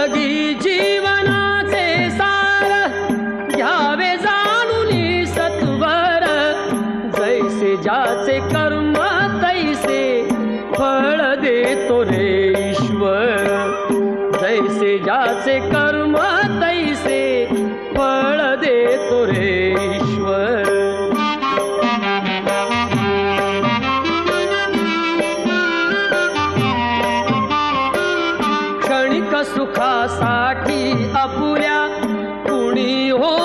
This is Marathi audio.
जिंदगी जीवनाचे सार घ्यावे जाणून सत्वर जैसे ज्याचे कर्म तैसे फळ देतो रे ईश्वर जैसे ज्याचे कर्म तैसे फळ देतो रे ईश्वर क्षणिक सुखासाठी अपुऱ्या कुणी हो